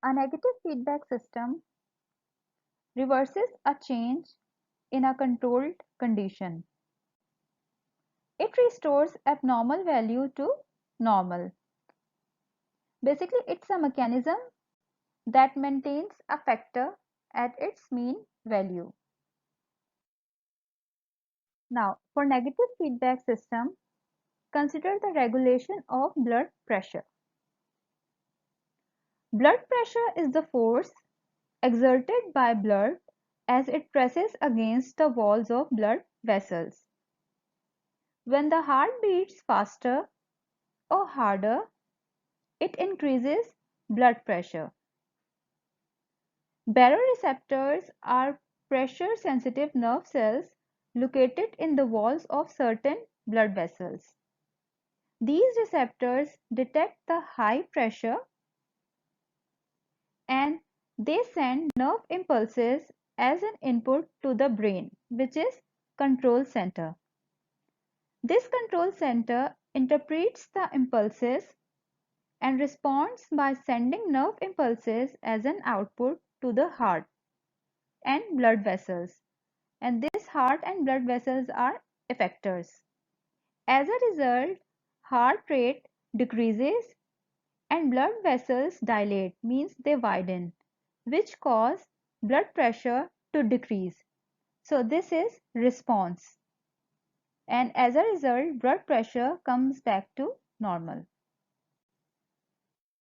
A negative feedback system reverses a change in a controlled condition. It restores abnormal value to normal. Basically, it's a mechanism that maintains a factor at its mean value. Now, for negative feedback system, consider the regulation of blood pressure. Blood pressure is the force exerted by blood as it presses against the walls of blood vessels. When the heart beats faster or harder, it increases blood pressure. Baroreceptors are pressure-sensitive nerve cells located in the walls of certain blood vessels. These receptors detect the high pressure and they send nerve impulses as an input to the brain, which is control center. This control center interprets the impulses and responds by sending nerve impulses as an output to the heart and blood vessels. And this heart and blood vessels are effectors. As a result, heart rate decreases and blood vessels dilate, means they widen, which cause blood pressure to decrease. So this is response. And as a result, blood pressure comes back to normal.